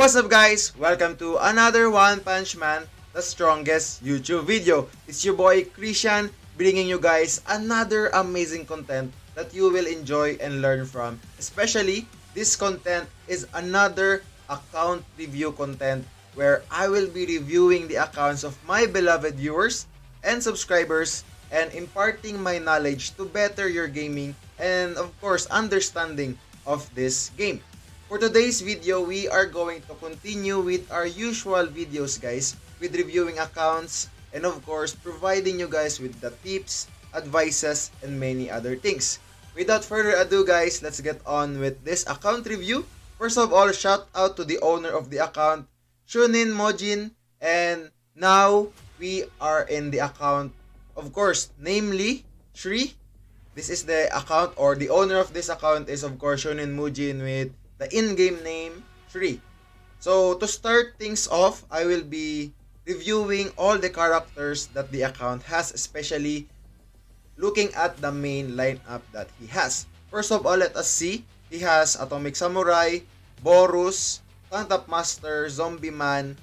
What's up guys? Welcome to another One Punch Man, the strongest YouTube video. It's your boy Christian bringing you guys another amazing content that you will enjoy and learn from. Especially, this content is another account review content where I will be reviewing the accounts of my beloved viewers and subscribers and imparting my knowledge to better your gaming and of course understanding of this game. For today's video, we are going to continue with our usual videos guys with reviewing accounts and of course providing you guys with the tips, advices, and many other things. Without further ado guys, let's get on with this account review. First of all, shout out to the owner of the account, Moonton, and now we are in the account, of course, namely Shri. This is the account or the owner of this account is of course Moonton with the in-game name Shri. So to start things off, I will be reviewing all the characters that the account has, especially looking at the main lineup that he has. First of all, let us see. He has Atomic Samurai, Borus, Tantap Master, Zombie Man,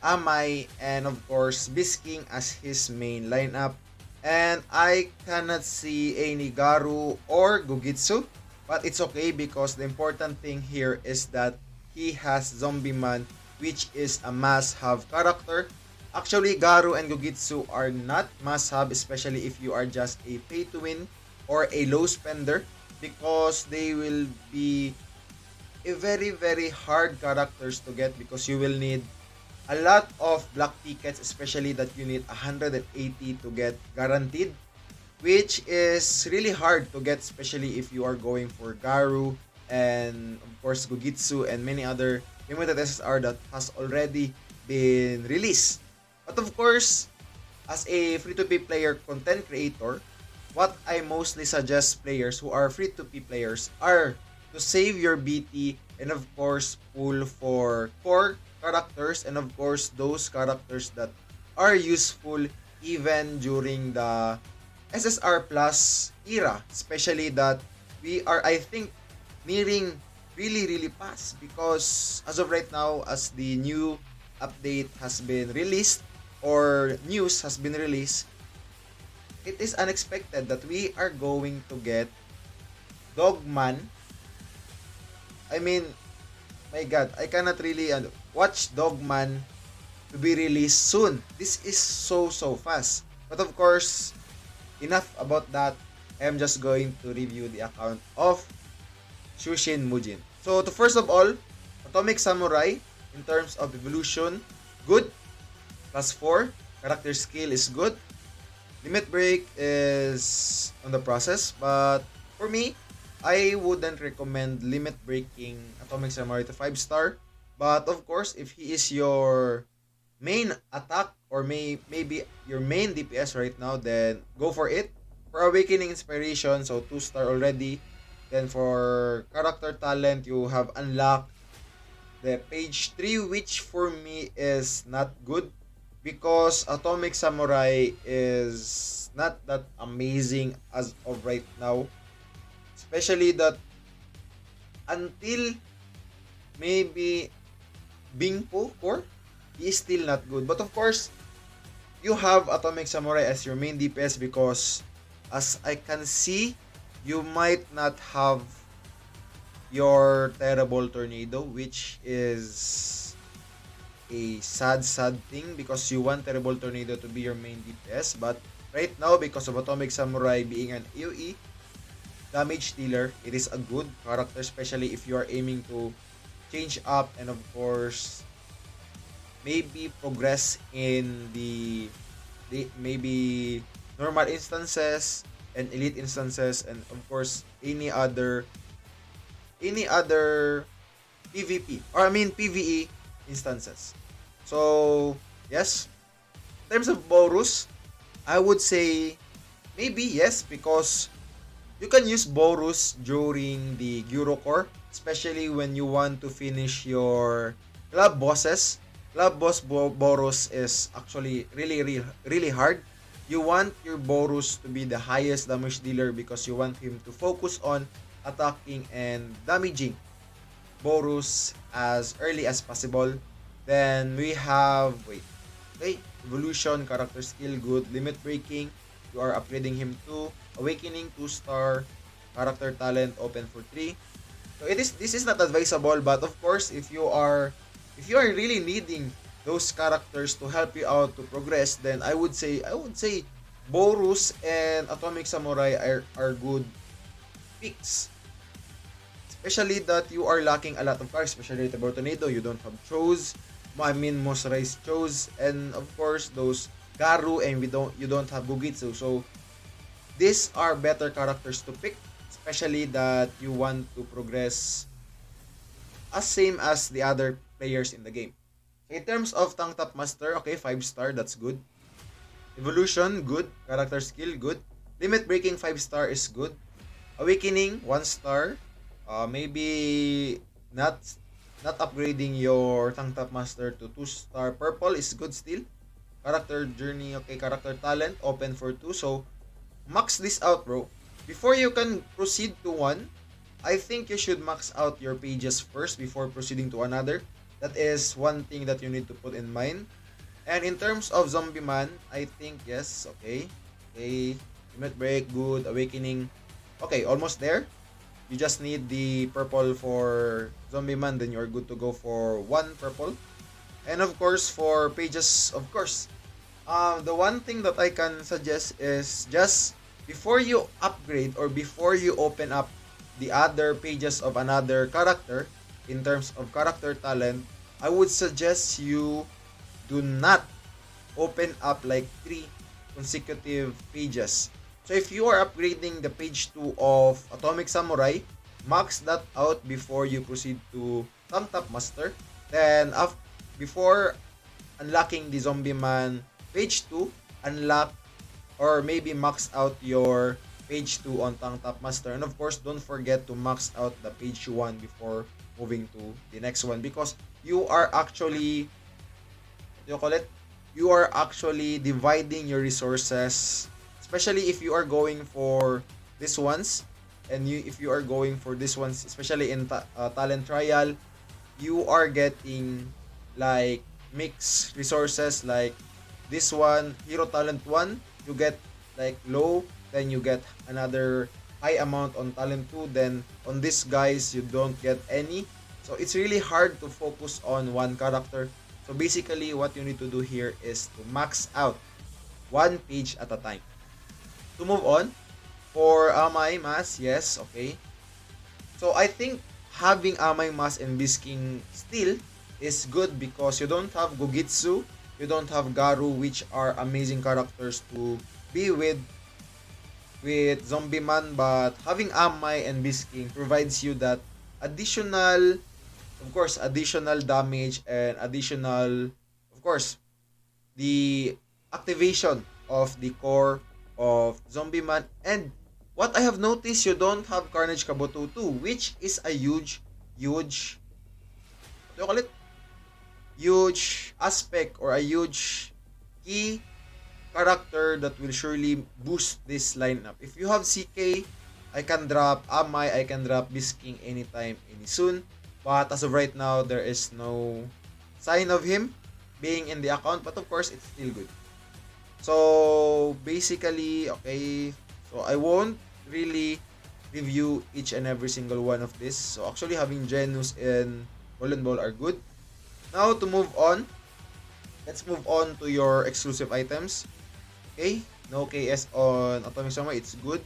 Amai, and of course Bisking as his main lineup. And I cannot see any Garu or Gugitsu, but it's okay because the important thing here is that he has Zombie Man, which is a must-have character. Actually, Garu and Gugitsu are not must-have, especially if you are just a pay-to-win or a low spender, because they will be a very hard characters to get because you will need a lot of black tickets, especially that you need 180 to get guaranteed, which is really hard to get, especially if you are going for Garu and of course Gugitsu and many other limited SSR that has already been released. But of course, as a free-to-play player content creator, what I mostly suggest players who are free-to-play players are to save your BT and of course pull for core characters and of course those characters that are useful even during the SSR Plus era, especially that we are, I think, nearing really past because as of right now, as the new update has been released or news has been released, it is unexpected that we are going to get Dogman. I mean, my god, I cannot really watch Dogman to be released soon. This is so fast. But of course, enough about that. I'm just going to review the account of Moonton. So, to first of all, Atomic Samurai, in terms of evolution, good. +4. Character skill is good. Limit break is on the process. But for me, I wouldn't recommend limit breaking Atomic Samurai to 5-star. But of course, if he is your main attack or maybe your main DPS right now, then go for it. For Awakening Inspiration, so 2-star already. Then for character talent, you have unlocked the page 3, which for me is not good because Atomic Samurai is not that amazing as of right now, especially that until maybe Bingpo core, he is still not good. But of course, you have Atomic Samurai as your main DPS because as I can see, you might not have your Terrible Tornado, which is a sad thing because you want Terrible Tornado to be your main DPS. But right now, because of Atomic Samurai being an AoE damage dealer, it is a good character, especially if you are aiming to change up and of course maybe progress in the maybe normal instances and elite instances and of course any other PvP or I mean PvE instances. So yes, in terms of Borus, I would say maybe yes because you can use Borus during the Gyro Core, especially when you want to finish your club bosses. Club boss Borus is actually really hard. You want your Borus to be the highest damage dealer because you want him to focus on attacking and damaging Borus as early as possible. Then we have, wait, okay, Evolution, character skill, good. Limit breaking, you are upgrading him to Awakening, 2-star. Character talent, open for 3. So this is not advisable, but of course, if you are really needing those characters to help you out to progress, then I would say Borus and Atomic Samurai are good picks. Especially that you are lacking a lot of cards, especially the Tornado, you don't have Chose, I mean Moisturized Chose, and of course those Garu, and you don't have Gugitsu. So these are better characters to pick, especially that you want to progress as same as the other players in the game. In terms of Tank Top Master, okay, 5-star, that's good. Evolution, good. Character skill, good. Limit Breaking, 5-star is good. Awakening, 1-star. Maybe not not upgrading your Tank Top Master to 2-star. Purple is good still. Character Journey, okay. Character Talent, open for 2. So, max this out, bro. Before you can proceed to one, I think you should max out your pages first before proceeding to another. That is one thing that you need to put in mind. And in terms of Zombie Man, I think yes, okay. Okay, Limit Break, good. Awakening, okay, almost there. You just need the purple for Zombie Man, then you're good to go for one purple. And of course, for pages, of course, the one thing that I can suggest is just before you upgrade or before you open up the other pages of another character in terms of character talent, I would suggest you do not open up like 3 consecutive pages. So if you are upgrading the page 2 of Atomic Samurai, max that out before you proceed to Tank Top Master. Then before unlocking the Zombie Man page 2, unlock or maybe max out your page 2 on Tank Top Master. And of course, don't forget to max out the page 1 before moving to the next one, because you are actually, what do you call it? You are actually dividing your resources, especially if you are going for these ones. And if you are going for these ones, especially in talent trial, you are getting like mixed resources. Like this one, hero talent 1, you get like low, then you get another high amount on talent 2, then on this guys you don't get any. So it's really hard to focus on one character. So basically what you need to do here is to max out one page at a time. To move on, for Amay Mas, yes, okay. So I think having Amay Mas and Bisking still is good because you don't have Gogitsu, you don't have Garu, which are amazing characters to be with Zombie Man, but having Amay and Bisking provides you that additional, of course, additional damage and additional, of course, the activation of the core of Zombie Man. And what I have noticed, you don't have Carnage Kabuto too, which is a huge, what do you call it? Huge aspect or a huge key character that will surely boost this lineup. If you have CK, I can drop Amay, I can drop Bisking anytime, any soon. But as of right now, there is no sign of him being in the account. But of course, it's still good. So basically, okay. So I won't really review each and every single one of this. So actually, having Genus and Golden Ball are good. Now to move on, let's move on to your exclusive items. Okay, no KS on Atomic Samurai, it's good.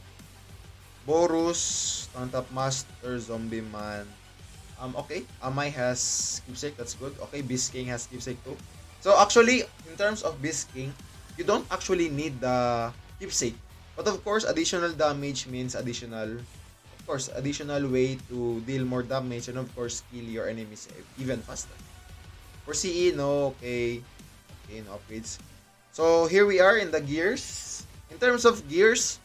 Borus, Tank Top Master, Zombie Man. Okay, Amay has Keepsake, that's good. Okay, Beast King has Keepsake too. So actually, in terms of Beast King, you don't actually need the Keepsake. But of course, additional damage means additional, of course, additional way to deal more damage and of course, kill your enemies even faster. For CE, no, okay. Okay, no upgrades. So here we are in the gears. In terms of gears,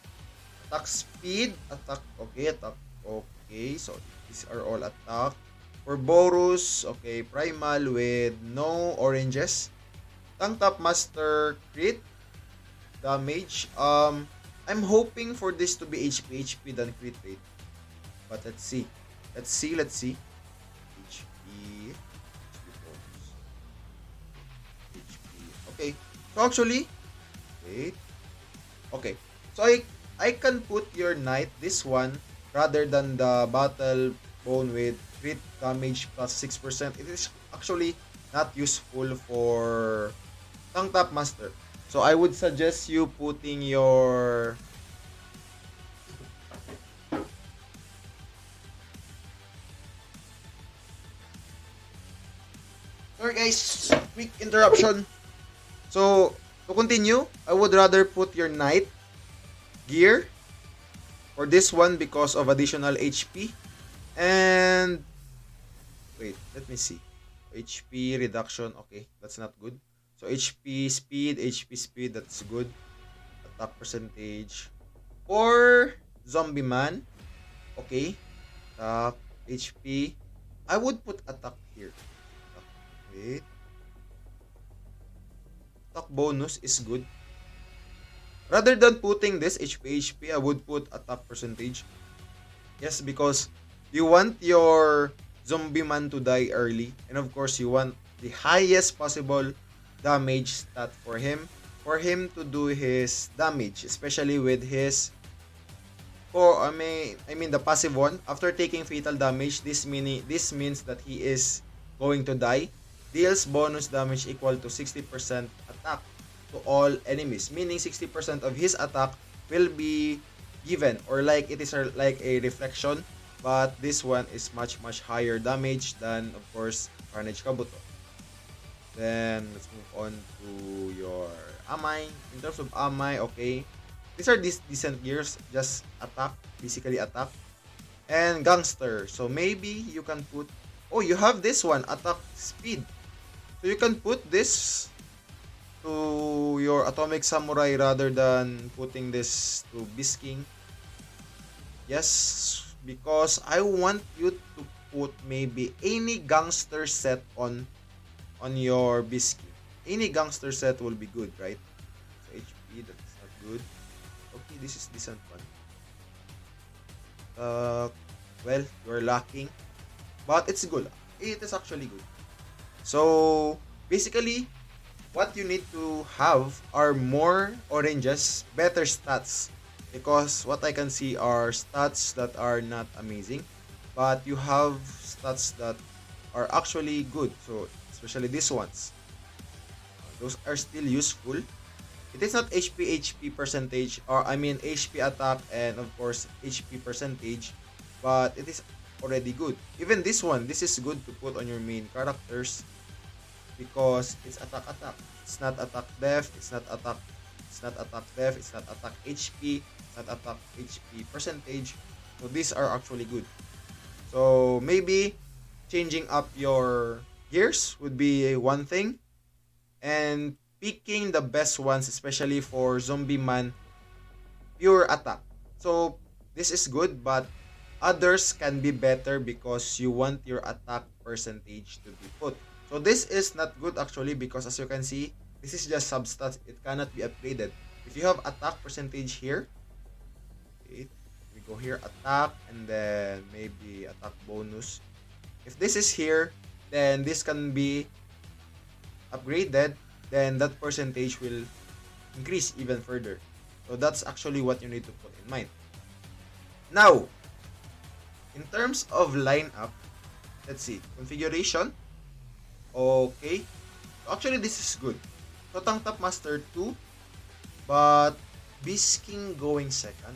attack speed, attack, okay, attack, okay. So these are all attack. For Borus, okay, primal with no oranges. Tank Top Master crit damage. I'm hoping for this to be HP than crit rate. But let's see. Let's see. Okay. So actually, wait. Okay. So I can put your knight, this one, rather than the battle bone with crit damage plus 6%. It is actually not useful for Tank Top Master. So I would suggest you putting your... Sorry guys, quick interruption. So to continue, I would rather put your knight gear for this one because of additional HP. And wait, let me see. HP reduction, okay, that's not good. So HP speed, that's good. Attack percentage. Or Zombie Man, okay. Attack, HP. I would put attack here. Attack, wait. Attack bonus is good. Rather than putting this HP, I would put attack percentage. Yes, because you want your zombie man to die early. And of course, you want the highest possible damage stat for him. For him to do his damage. Especially with his... I mean the passive one. After taking fatal damage, this means that he is going to die. Deals bonus damage equal to 60% attack to all enemies. Meaning 60% of his attack will be given, or like it is like a reflection, but this one is much higher damage than of course Carnage Kabuto. Then let's move on to your Amai. In terms of Amai, okay, these are decent gears, just attack, basically attack. And Gangster, so maybe you can put... Oh, you have this one, attack speed. So you can put this to your Atomic Samurai rather than putting this to Beast King. Yes, because I want you to put maybe any gangster set on your Beast King. Any gangster set will be good, right? So HP, that's not good. Okay, this is decent one. Well, you're lacking, but it's good. It is actually good. So basically, what you need to have are more oranges, better stats. Because what I can see are stats that are not amazing, but you have stats that are actually good. So especially these ones, those are still useful. It is not HP percentage, or I mean HP attack and of course HP percentage, but it is already good. Even this one, this is good to put on your main characters because it's attack. It's not attack def, it's not attack def, it's not attack HP, it's not attack HP percentage. So these are actually good. So maybe changing up your gears would be one thing, and picking the best ones, especially for Zombie Man, pure attack. So this is good, but others can be better because you want your attack percentage to be put. So this is not good actually because as you can see, this is just substats. It cannot be upgraded. If you have attack percentage here, okay, we go here, attack, and then maybe attack bonus. If this is here, then this can be upgraded, then that percentage will increase even further. So that's actually what you need to put in mind. Now, in terms of lineup, let's see, configuration. Okay. So actually, this is good. So, Tank Top Master 2, but Beast King going second.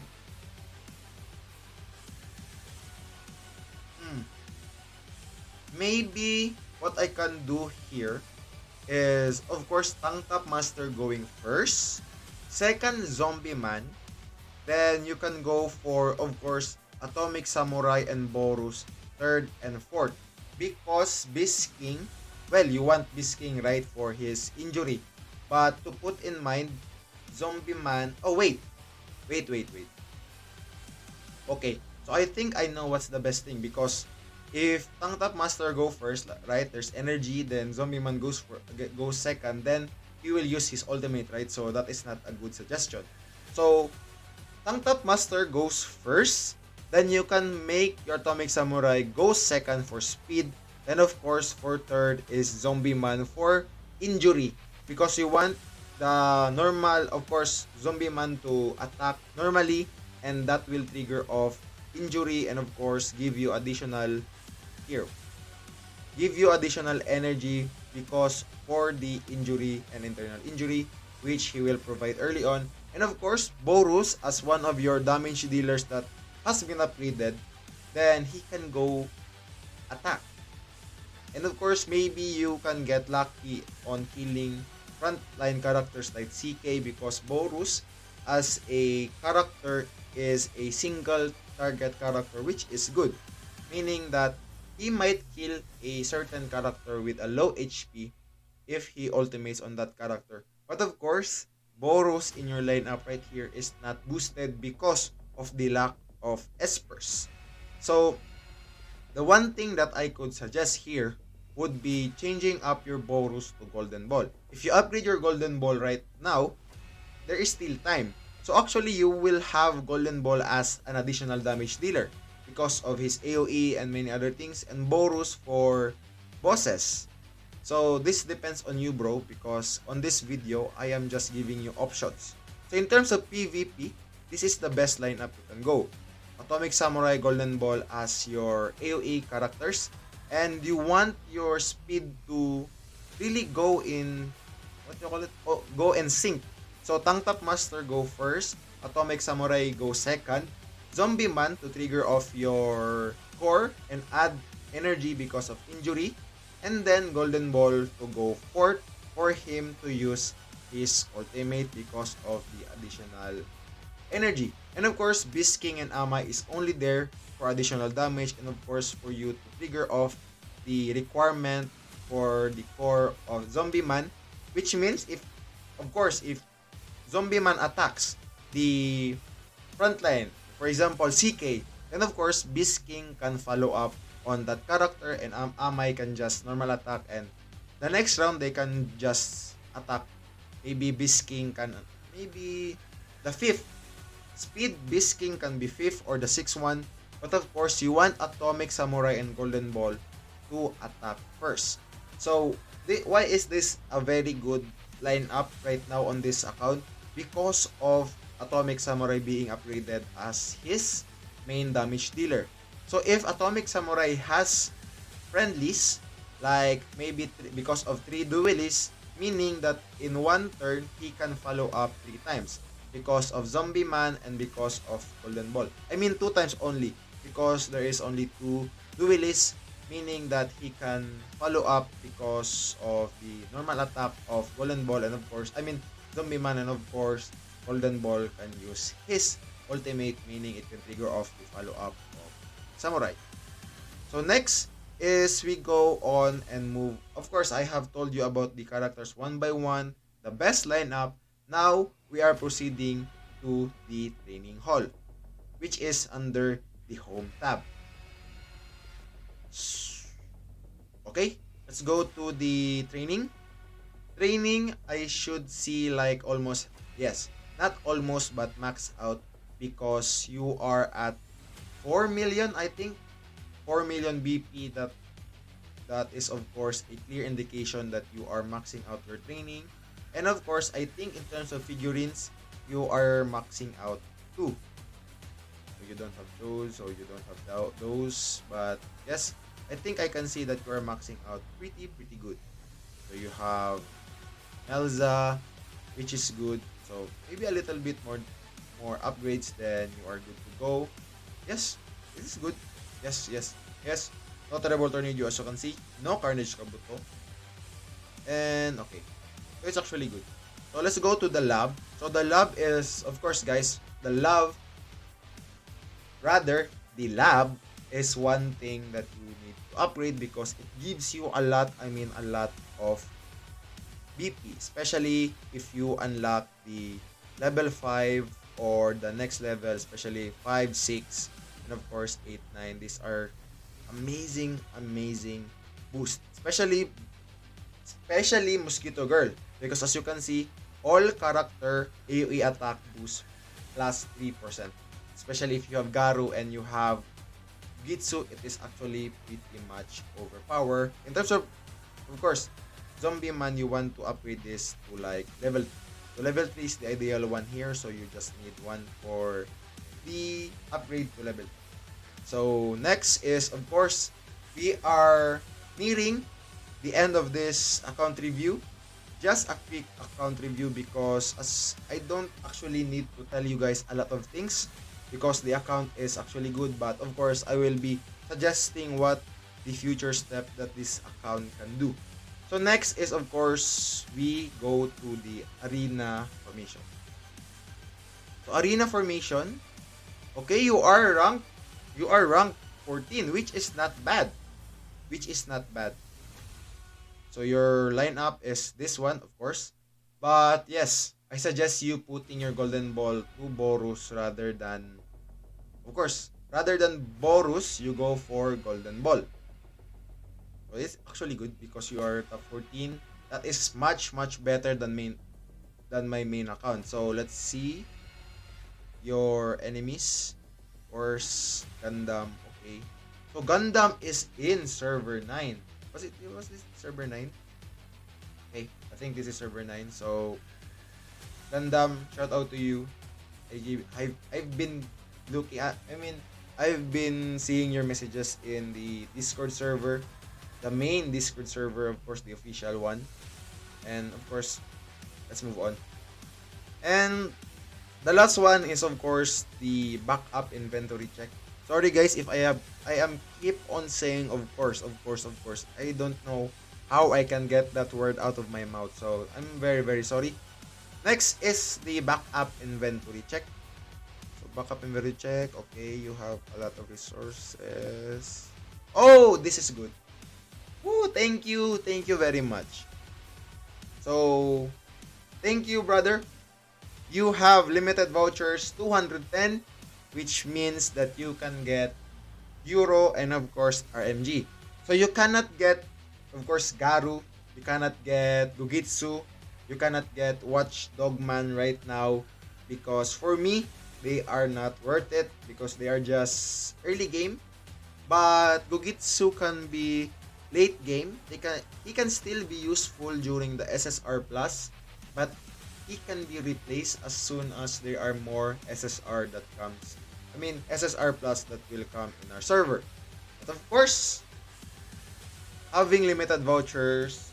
Maybe what I can do here is, of course, Tank Top Master going first. Second, Zombie Man. Then you can go for, of course, Atomic Samurai and Borus, third and fourth. Because Beast King, well, you want Beast King, right, for his injury. But to put in mind, Zombie Man... Oh, wait. Okay, so I think I know what's the best thing because if Tank Top Master go first, right, there's energy, then Zombie Man goes second, then he will use his ultimate, right? So that is not a good suggestion. So Tank Top Master goes first, then you can make your Atomic Samurai go second for speed, then of course for third is Zombie Man for injury. because you want the normal, of course, zombie man to attack normally, and that will trigger off injury, and of course give you additional here, give you additional energy because for the injury and internal injury which he will provide early on. And of course, Borus as one of your damage dealers that has been upgraded, then he can go attack. And of course, maybe you can get lucky on killing frontline characters like CK because Borus as a character is a single target character, which is good. Meaning that he might kill a certain character with a low HP if he ultimates on that character. But of course, Boros in your lineup right here is not boosted because of the lack of espers. So the one thing that I could suggest here would be changing up your Boros to Golden Ball. If you upgrade your Golden Ball right now, there is still time. So actually, you will have Golden Ball as an additional damage dealer because of his AoE and many other things, and Boros for bosses. So this depends on you, bro, because on this video, I am just giving you options. So in terms of PvP, this is the best lineup you can go. Atomic Samurai, Golden Ball as your AoE characters, and you want your speed to really go in, what you call it? Oh, go in sync. So Tank Top Master go first, Atomic Samurai go second, Zombie Man to trigger off your core and add energy because of injury, and then Golden Ball to go fourth for him to use his ultimate because of the additional energy. And of course, Beast King and Amai is only there for additional damage, and of course for you to trigger off the requirement for the core of Zombie Man, which means if Zombie Man attacks the frontline, for example CK, then of course Beast King can follow up on that character, and Amai can just normal attack, and the next round they can just attack. Maybe Beast King can, maybe the fifth speed Beast King can be fifth or the sixth one, but of course you want Atomic Samurai and Golden Ball to attack first. So why is this a very good lineup right now on this account? Because of Atomic Samurai being upgraded as his main damage dealer. So if Atomic Samurai has friendlies, like maybe because of 3 duelists, meaning that in one turn, he can follow up 3 times. Because of Zombie Man and because of Golden Ball. I mean 2 times only, because there is only 2 duelists, meaning that he can follow up because of the normal attack of Golden Ball, and of course, Zombie Man, and of course, Golden Ball can use his ultimate, meaning it can trigger off the follow up of Samurai. So next is we go on and move. Of course, I have told you about the characters one by one, the best lineup. Now we are proceeding to the training hall, which is under the home tab. Okay, let's go to the training. Training, I should see like almost, yes, not almost, but max out, because you are at 4 million, I think. 4 million BP, that is of course a clear indication that you are maxing out your training. And of course, I think in terms of figurines, you are maxing out too. So you don't have those, or you don't have those, but yes, I think I can see that you are maxing out pretty good. So you have Elza, which is good. So maybe a little bit more upgrades, then you are good to go. Yes, this is good. Yes. No Terrible Tornado, as you can see. No Carnage Kabuto. And okay. So it's actually good. So let's go to the lab. So the lab is, of course guys, the lab is one thing that you need to upgrade because it gives you a lot of BP, especially if you unlock the level 5 or the next level, especially 5, 6, and of course 8, 9. These are amazing boost, especially Mosquito Girl, because as you can see, all character AoE attack boost plus 3%, especially if you have Garu and you have Gitsu. It is actually pretty much overpowered in terms of course, zombie man, you want to upgrade this to like level 3. So level 3 is the ideal one here, so you just need one for the upgrade to level 3. So next is, of course, we are nearing the end of this account review. Just a quick account review because as I don't actually need to tell you guys a lot of things because the account is actually good, but of course I will be suggesting what the future step that this account can do. So next is, of course, we go to the arena formation. So arena formation, okay, you are ranked 14, which is not bad. Which is not bad. So your lineup is this one, of course. But yes, I suggest you putting your golden ball to Borus rather than, of course, rather than Borus, you go for golden ball. So it's actually good because you are top 14. That is much better than my main account. So let's see your enemies. Of course, Gundam. Okay. So Gundam is in server 9. Was this server 9? Okay, I think this is server 9. So Gundam, shout out to you. I've been looking at, I've been seeing your messages in the Discord server, the main Discord server, of course, the official one. And of course, let's move on. And the last one is, of course, the backup inventory check. Sorry guys if I am keep on saying of course. I don't know how I can get that word out of my mouth. So I'm very sorry. Next is the backup inventory check. So backup inventory check. Okay, you have a lot of resources. Oh, this is good. Woo, thank you. Thank you very much. So, thank you, brother. You have limited vouchers 210, which means that you can get Euro and of course RMG. So you cannot get, of course, Garu. You cannot get Gugitsu. You cannot get Watch Dogman right now because for me, they are not worth it because they are just early game. But Gugitsu can be late game. He can still be useful during the SSR plus, but he can be replaced as soon as there are more SSR that comes. SSR plus that will come in our server. But of course, having limited vouchers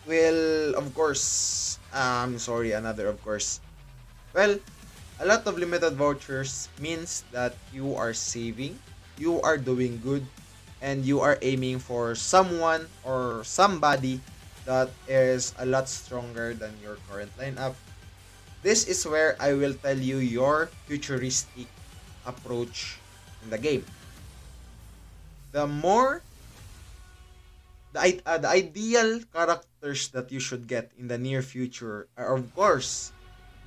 will, of course, I'm sorry, another of course. Well, a lot of limited vouchers means that you are saving, you are doing good, and you are aiming for someone or somebody that is a lot stronger than your current lineup. This is where I will tell you your futuristic approach in the game. The more the ideal characters that you should get in the near future are, of course,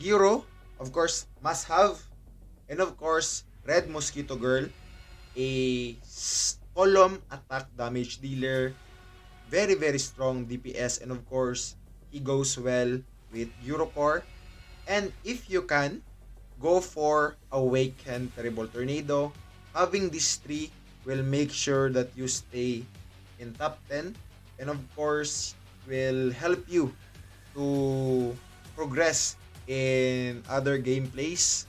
Giro, of course, must have, and of course, Red Mosquito Girl, a column attack damage dealer, very strong DPS, and of course, he goes well with Eurocore. And if you can, go for Awaken Terrible Tornado. Having these three will make sure that you stay in top 10, and of course will help you to progress in other gameplays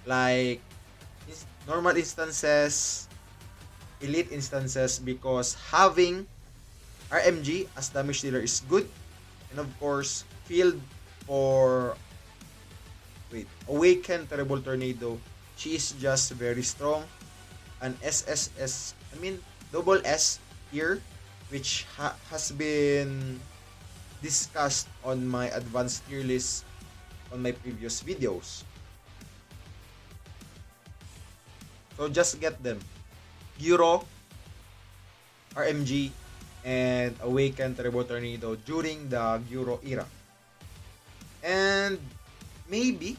like normal instances, elite instances, because having RMG as damage dealer is good, and of course field for Awaken Terrible Tornado, she is just very strong. An SSS, double S here, which has been discussed on my advanced tier list on my previous videos. So just get them. Euro, RMG, and Awaken Terrible Tornado during the Euro era. And maybe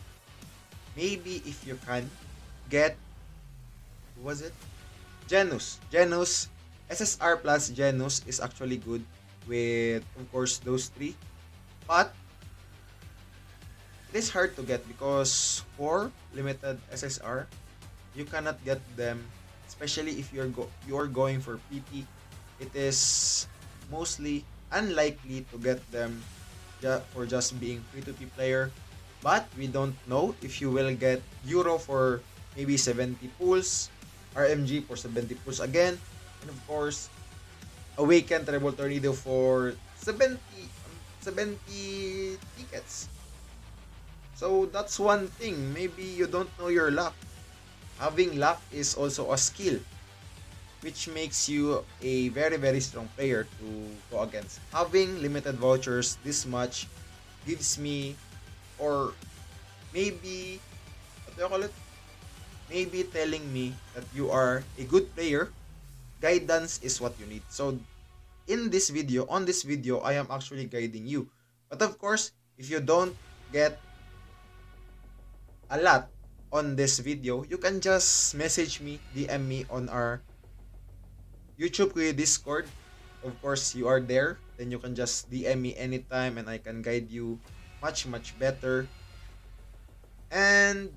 if you can get, who was it? Genus. SSR plus Genus is actually good with, of course, those three. But it is hard to get because for limited SSR, you cannot get them, especially if you're going for PP. it is mostly unlikely to get them for just being free-to-play player. But we don't know if you will get Euro for maybe 70 pulls, RMG for 70 pulls again, and of course, Awaken Treble Tornado for 70 tickets. So that's one thing. Maybe you don't know your luck. Having luck is also a skill, which makes you a very very strong player to go against. Having limited vouchers this much gives me, or maybe, what do you call it? Maybe telling me that you are a good player. Guidance is what you need. So on this video, I am actually guiding you. But of course, if you don't get a lot on this video, you can just message me, DM me on our YouTube kuya Discord. Of course, you are there. Then you can just DM me anytime and I can guide you much, much better. And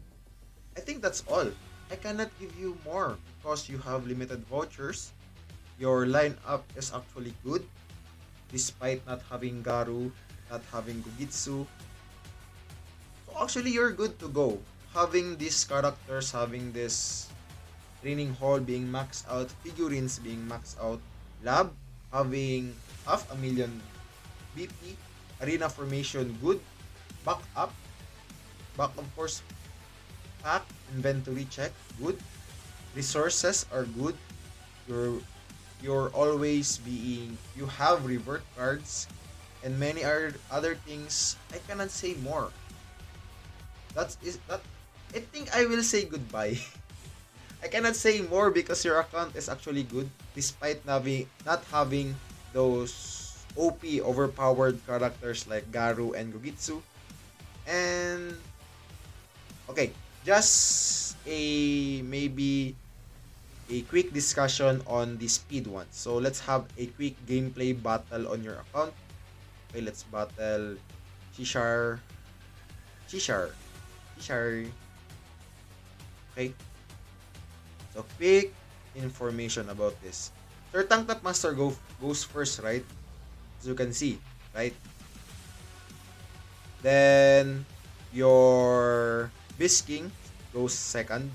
I think that's all. I cannot give you more because you have limited vouchers. Your lineup is actually good despite not having Garu, not having Gugitsu. So actually, you're good to go. Having these characters, having this training hall being maxed out, figurines being maxed out, lab having half a million BP, arena formation good, back up, back of course, pack, inventory check good, resources are good, you're you're always being, you have revert cards, and many other things. I cannot say more. That I think I will say goodbye. I cannot say more because your account is actually good despite not having those OP overpowered characters like Garu and Gugitsu. And okay, just a maybe a quick discussion on the speed one. So let's have a quick gameplay battle on your account. Okay, let's battle Chishar. Chishar. Chishar. Okay. So quick information about this. Sir Tank Top Master goes first, right? As you can see, right? Then your Beast King goes second,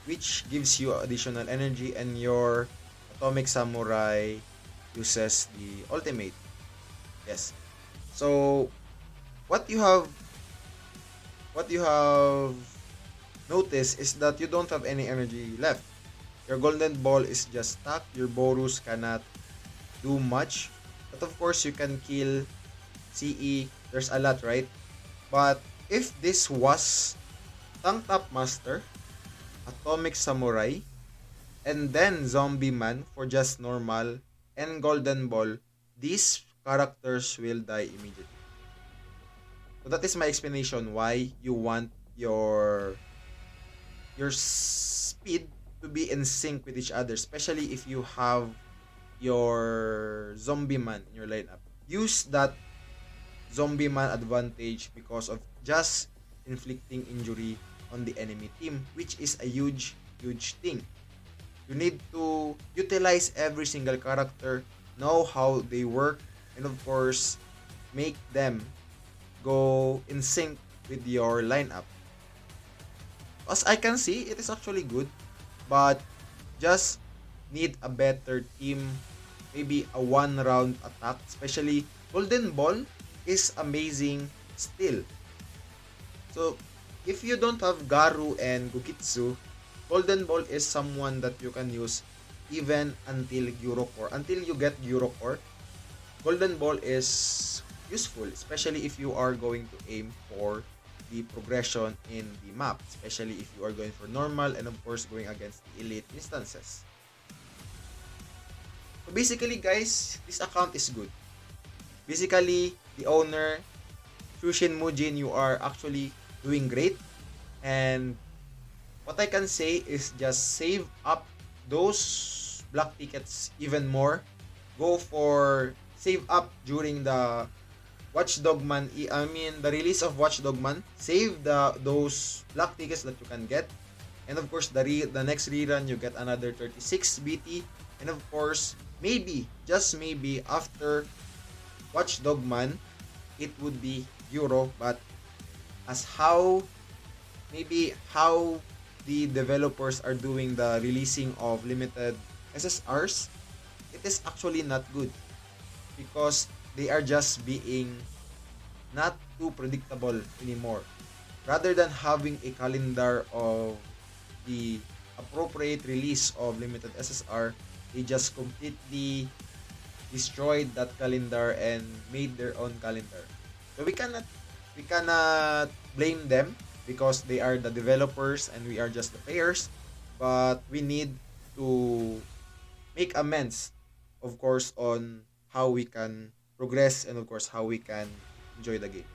which gives you additional energy, and your Atomic Samurai uses the ultimate. Yes. So what you have noticed is that you don't have any energy left. Your Golden Ball is just stuck. Your Borus cannot do much. But of course, you can kill CE. There's a lot, right? But if this was Tank Top Master, Atomic Samurai, and then Zombie Man for just normal, and Golden Ball, these characters will die immediately. So that is my explanation why you want your speed to be in sync with each other, especially if you have your Zombie Man in your lineup. Use that Zombie Man advantage because of just inflicting injury on the enemy team, which is a huge, huge thing. You need to utilize every single character, know how they work, and of course, make them go in sync with your lineup. As I can see, it is actually good, but just need a better team, maybe a one round attack, especially Golden Ball is amazing still. So if you don't have Garu and Gugitsu, Golden Ball is someone that you can use even until Eurocore. Until you get Eurocore, Golden Ball is useful, especially if you are going to aim for the progression in the map, especially if you are going for normal and of course going against the elite instances. So basically guys, this account is good. Basically, the owner, Shushin Mujin, you are actually doing great. And what I can say is just save up those black tickets even more. Go for save up during the the release of Watchdog Man. Save those black tickets that you can get. And of course, the next rerun, you get another 36 BT. And of course, maybe, just maybe, after Watch Dogman, it would be Euro. But as how, maybe how the developers are doing the releasing of limited SSRs, it is actually not good because they are just being not too predictable anymore. Rather than having a calendar of the appropriate release of limited SSR, they just completely destroyed that calendar and made their own calendar. So we cannot blame them because they are the developers and we are just the players. But we need to make amends, of course, on how we can progress and of course how we can enjoy the game.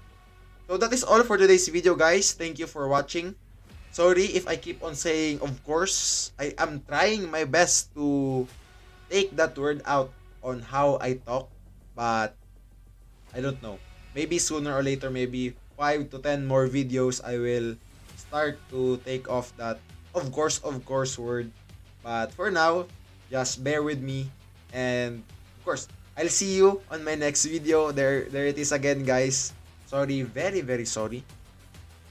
So that is all for today's video, guys. Thank you for watching. Sorry if I keep on saying of course. I am trying my best to take that word out on how I talk, but I don't know. Maybe sooner or later, maybe 5 to 10 more videos, I will start to take off that of course word. But for now, just bear with me. And of course, I'll see you on my next video. There it is again, guys. Sorry, very, very sorry.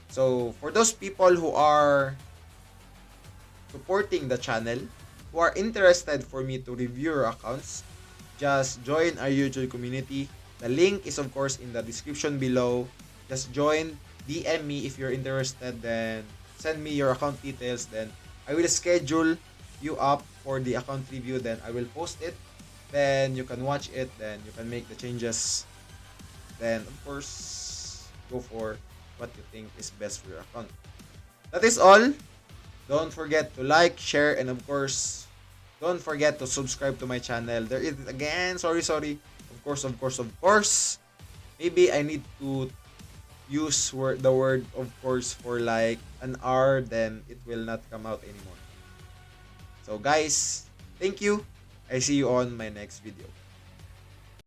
So, for those people who are supporting the channel, who are interested for me to review your accounts, just join our YouTube community. The link is of course in the description below. Just join, DM me if you're interested, then send me your account details, then I will schedule you up for the account review, then I will post it, then you can watch it, then you can make the changes, then of course go for what you think is best for your account. That is all. Don't forget to like, share, and of course, don't forget to subscribe to my channel. There it is again. Sorry, sorry. Of course. Maybe I need to use the word of course for like an hour, then it will not come out anymore. So guys, thank you. I see you on my next video.